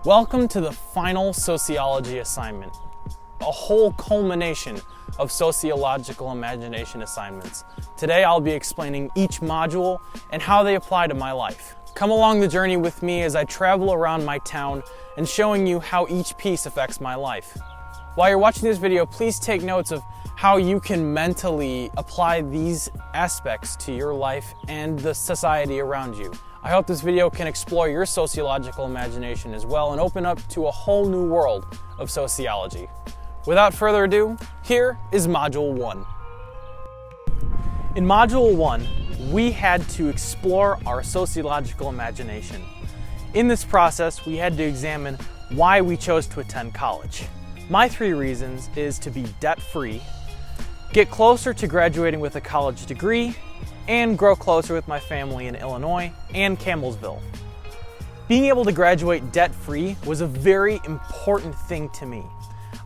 Welcome to the final sociology assignment, a whole culmination of sociological imagination assignments. Today I'll be explaining each module and how they apply to my life. Come along the journey with me as I travel around my town and showing you how each piece affects my life. While you're watching this video, please take notes of how you can mentally apply these aspects to your life and the society around you. I hope this video can explore your sociological imagination as well and open up to a whole new world of sociology. Without further ado, here is Module 1. In Module 1, we had to explore our sociological imagination. In this process, we had to examine why we chose to attend college. My 3 reasons is to be debt-free, get closer to graduating with a college degree, and grow closer with my family in Illinois and Campbellsville. Being able to graduate debt-free was a very important thing to me.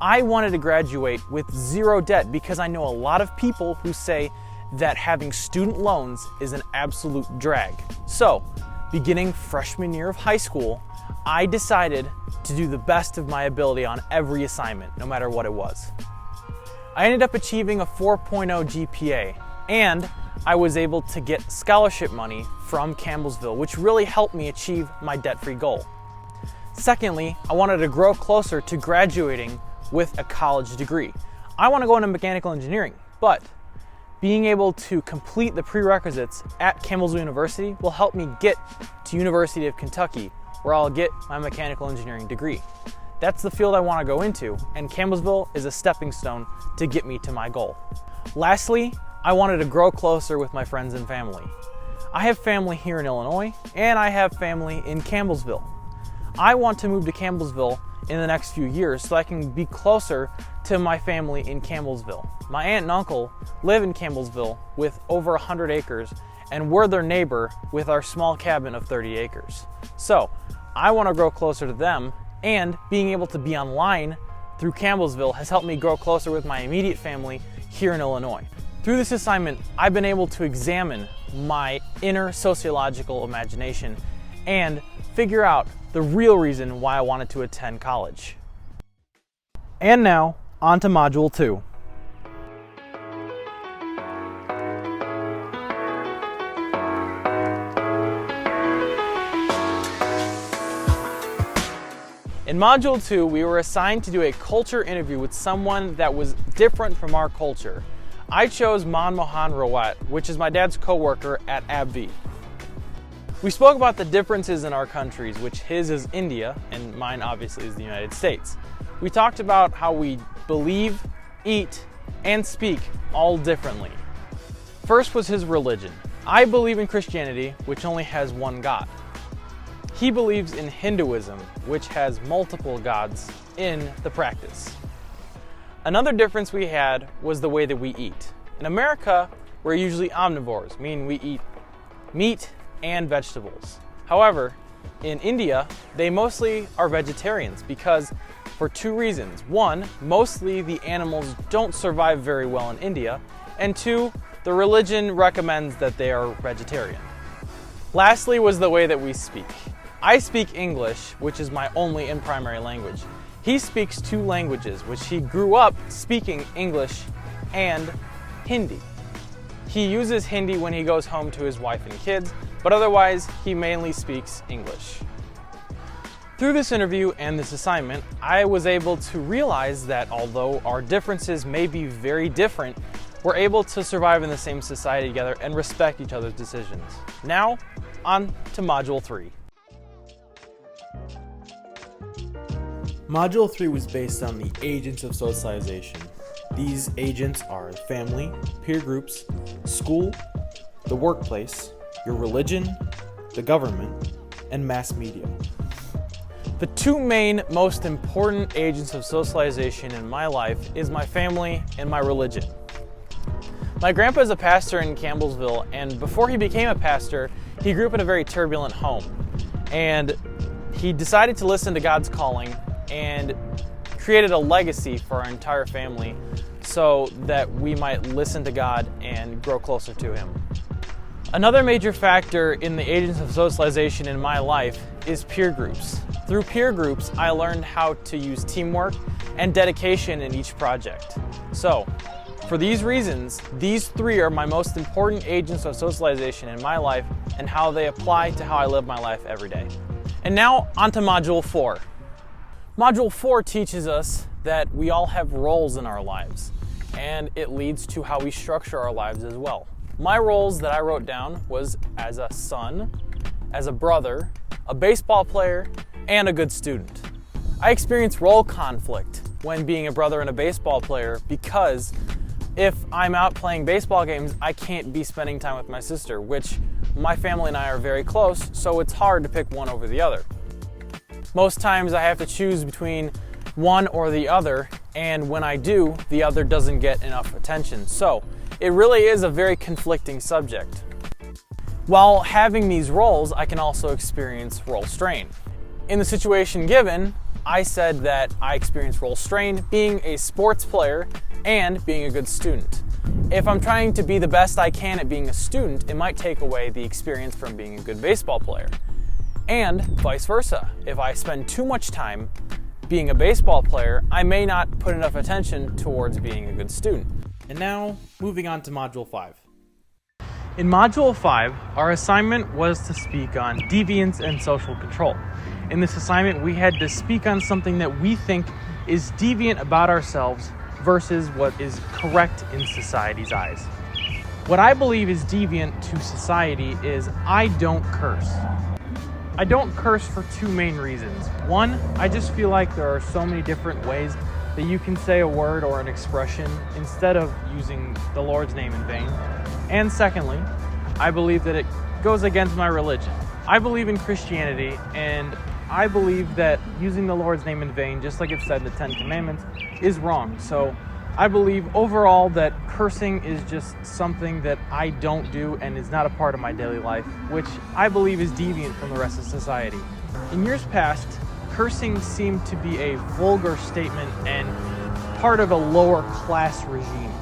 I wanted to graduate with 0 debt because I know a lot of people who say that having student loans is an absolute drag. So, beginning freshman year of high school, I decided to do the best of my ability on every assignment, no matter what it was. I ended up achieving a 4.0 GPA, and I was able to get scholarship money from Campbellsville, which really helped me achieve my debt-free goal. Secondly, I wanted to grow closer to graduating with a college degree. I want to go into mechanical engineering, but being able to complete the prerequisites at Campbellsville University will help me get to University of Kentucky, where I'll get my mechanical engineering degree. That's the field I want to go into, and Campbellsville is a stepping stone to get me to my goal. Lastly, I wanted to grow closer with my friends and family. I have family here in Illinois, and I have family in Campbellsville. I want to move to Campbellsville in the next few years so I can be closer to my family in Campbellsville. My aunt and uncle live in Campbellsville with over 100 acres, and we're their neighbor with our small cabin of 30 acres. So, I want to grow closer to them, and being able to be online through Campbellsville has helped me grow closer with my immediate family here in Illinois. Through this assignment, I've been able to examine my inner sociological imagination and figure out the real reason why I wanted to attend college. And now, on to Module 2. In Module 2, we were assigned to do a culture interview with someone that was different from our culture. I chose Manmohan Rawat, which is my dad's co-worker at AbbVie. We spoke about the differences in our countries, which his is India, and mine obviously is the United States. We talked about how we believe, eat, and speak all differently. First was his religion. I believe in Christianity, which only has one God. He believes in Hinduism, which has multiple gods in the practice. Another difference we had was the way that we eat. In America, we're usually omnivores, meaning we eat meat and vegetables. However, in India, they mostly are vegetarians because for 2 reasons. 1, mostly the animals don't survive very well in India, and 2, the religion recommends that they are vegetarian. Lastly was the way that we speak. I speak English, which is my only and primary language. He speaks 2 languages, which he grew up speaking English and Hindi. He uses Hindi when he goes home to his wife and kids, but otherwise he mainly speaks English. Through this interview and this assignment, I was able to realize that although our differences may be very different, we're able to survive in the same society together and respect each other's decisions. Now, on to Module 3. Module 3 was based on the agents of socialization. These agents are family, peer groups, school, the workplace, your religion, the government, and mass media. The 2 main most important agents of socialization in my life is my family and my religion. My grandpa is a pastor in Campbellsville, and before he became a pastor, he grew up in a very turbulent home. And he decided to listen to God's calling and created a legacy for our entire family so that we might listen to God and grow closer to Him. Another major factor in the agents of socialization in my life is peer groups. Through peer groups, I learned how to use teamwork and dedication in each project. So, for these reasons, these three are my most important agents of socialization in my life and how they apply to how I live my life every day. And now, onto Module 4. Module 4 teaches us that we all have roles in our lives, and it leads to how we structure our lives as well. My roles that I wrote down was as a son, as a brother, a baseball player, and a good student. I experienced role conflict when being a brother and a baseball player because if I'm out playing baseball games, I can't be spending time with my sister, which my family and I are very close, so it's hard to pick one over the other. Most times I have to choose between one or the other, and when I do, the other doesn't get enough attention. So it really is a very conflicting subject. While having these roles, I can also experience role strain. In the situation given, I said that I experienced role strain being a sports player and being a good student. If I'm trying to be the best I can at being a student, it might take away the experience from being a good baseball player. And vice versa. If I spend too much time being a baseball player, I may not put enough attention towards being a good student. And now, moving on to Module 5. In Module 5, our assignment was to speak on deviance and social control. In this assignment, we had to speak on something that we think is deviant about ourselves versus what is correct in society's eyes. What I believe is deviant to society is I don't curse. I don't curse for two main reasons. One, I just feel like there are so many different ways that you can say a word or an expression instead of using the Lord's name in vain. And secondly, I believe that it goes against my religion. I believe in Christianity, and I believe that using the Lord's name in vain, just like it said in the Ten Commandments, is wrong. So I believe overall that cursing is just something that I don't do and is not a part of my daily life, which I believe is deviant from the rest of society. In years past, cursing seemed to be a vulgar statement and part of a lower class regime.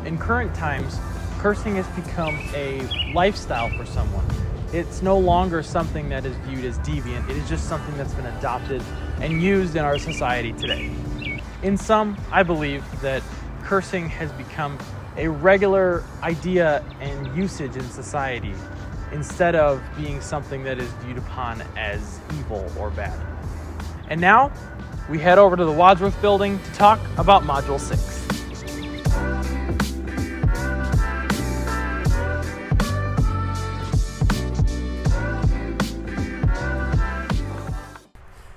In current times, cursing has become a lifestyle for someone. It's no longer something that is viewed as deviant. It is just something that's been adopted and used in our society today. In sum, I believe that cursing has become a regular idea and usage in society instead of being something that is viewed upon as evil or bad. And now, we head over to the Wadsworth building to talk about Module 6.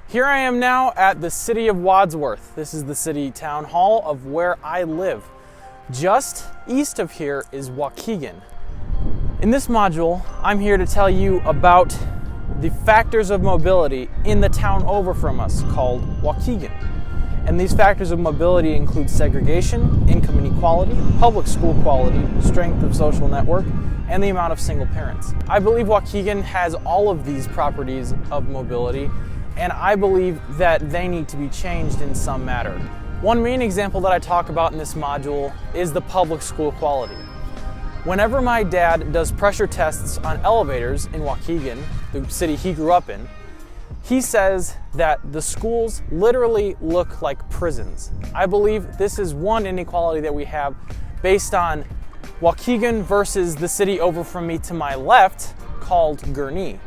Here I am now at the city of Wadsworth. This is the city town hall of where I live. Just east of here is Waukegan. In this module, I'm here to tell you about the factors of mobility in the town over from us called Waukegan. And these factors of mobility include segregation, income inequality, public school quality, strength of social network, and the amount of single parents. I believe Waukegan has all of these properties of mobility, and I believe that they need to be changed in some matter. One main example that I talk about in this module is the public school quality. Whenever my dad does pressure tests on elevators in Waukegan, the city he grew up in, he says that the schools literally look like prisons. I believe this is one inequality that we have based on Waukegan versus the city over from me to my left called Gurnee.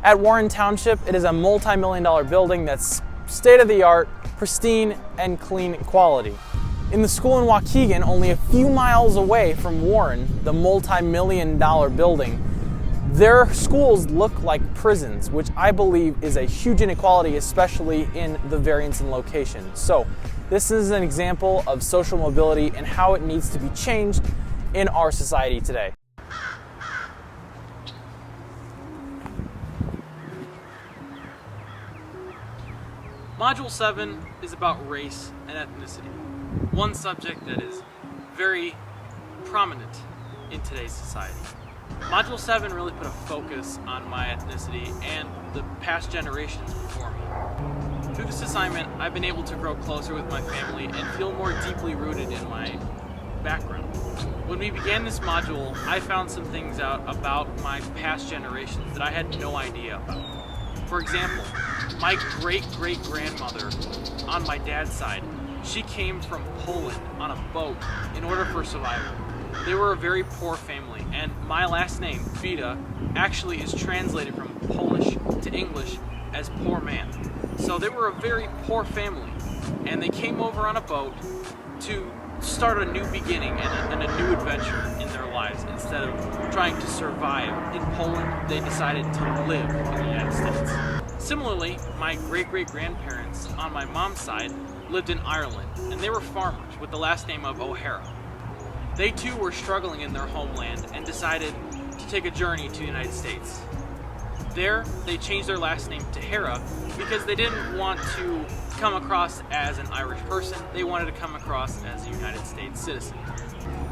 At Warren Township, it is a multi-million-dollar building that's state-of-the-art, pristine, and clean quality. In the school in Waukegan, only a few miles away from Warren, the multi-million-dollar building, their schools look like prisons, which I believe is a huge inequality, especially in the variance in location. So, this is an example of social mobility and how it needs to be changed in our society today. Module 7 is about race and ethnicity, one subject that is very prominent in today's society. Module 7 really put a focus on my ethnicity and the past generations before me. Through this assignment, I've been able to grow closer with my family and feel more deeply rooted in my background. When we began this module, I found some things out about my past generations that I had no idea about. For example, my great-great-grandmother on my dad's side, she came from Poland on a boat in order for survival. They were a very poor family, and my last name, Bieda, actually is translated from Polish to English as poor man. So they were a very poor family, and they came over on a boat to start a new beginning and a new adventure in their lives. Instead of trying to survive in Poland, they decided to live in the United States. Similarly, my great-great-grandparents on my mom's side lived in Ireland, and they were farmers with the last name of O'Hara. They too were struggling in their homeland and decided to take a journey to the United States. There, they changed their last name to Hara because they didn't want to come across as an Irish person. They wanted to come across as a United States citizen.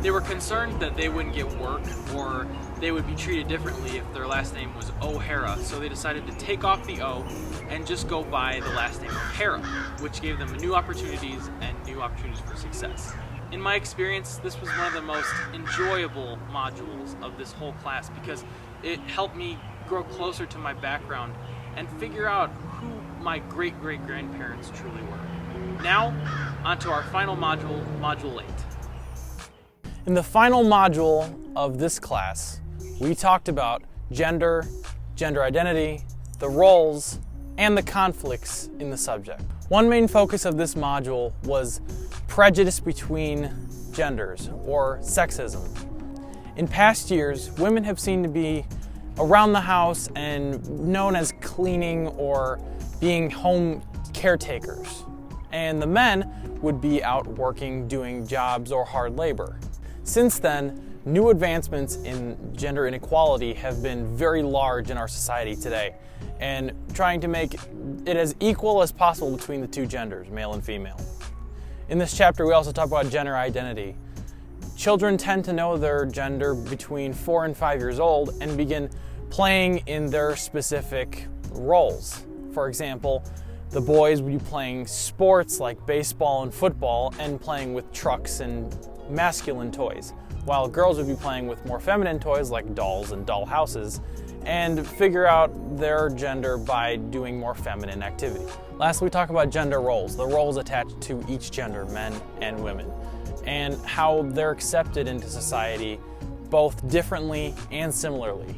They were concerned that they wouldn't get work or they would be treated differently if their last name was O'Hara, so they decided to take off the O and just go by the last name of Hara, which gave them new opportunities and new opportunities for success. In my experience, this was one of the most enjoyable modules of this whole class because it helped me grow closer to my background and figure out who my great-great-grandparents truly were. Now, onto our final module, Module 8. In the final module of this class, we talked about gender, gender identity, the roles, and the conflicts in the subject. One main focus of this module was prejudice between genders, or sexism. In past years, women have seemed to be around the house and known as cleaning or being home caretakers, and the men would be out working, doing jobs or hard labor. Since then, new advancements in gender inequality have been very large in our society today, and trying to make it as equal as possible between the two genders, male and female. In this chapter, we also talk about gender identity. Children tend to know their gender between 4 and 5 years old and begin playing in their specific roles. For example, the boys would be playing sports like baseball and football and playing with trucks and masculine toys, while girls would be playing with more feminine toys like dolls and doll houses and figure out their gender by doing more feminine activity. Lastly, we talk about gender roles, the roles attached to each gender, men and women, and how they're accepted into society both differently and similarly.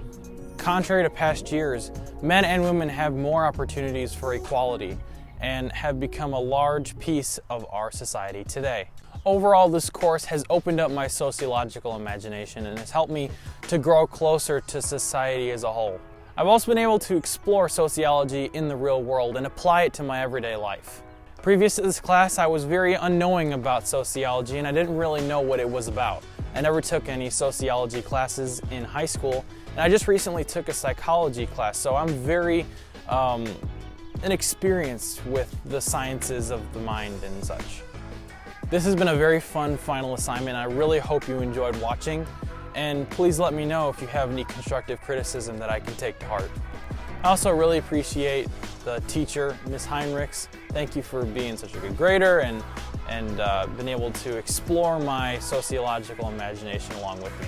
Contrary to past years, men and women have more opportunities for equality and have become a large piece of our society today. Overall, this course has opened up my sociological imagination and has helped me to grow closer to society as a whole. I've also been able to explore sociology in the real world and apply it to my everyday life. Previous to this class, I was very unknowing about sociology and I didn't really know what it was about. I never took any sociology classes in high school, and I just recently took a psychology class, so I'm very inexperienced with the sciences of the mind and such. This has been a very fun final assignment. I really hope you enjoyed watching, and please let me know if you have any constructive criticism that I can take to heart. I also really appreciate the teacher, Ms. Heinrichs. Thank you for being such a good grader and been able to explore my sociological imagination along with me.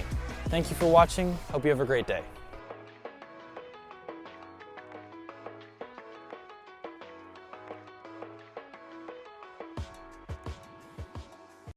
Thank you for watching. Hope you have a great day.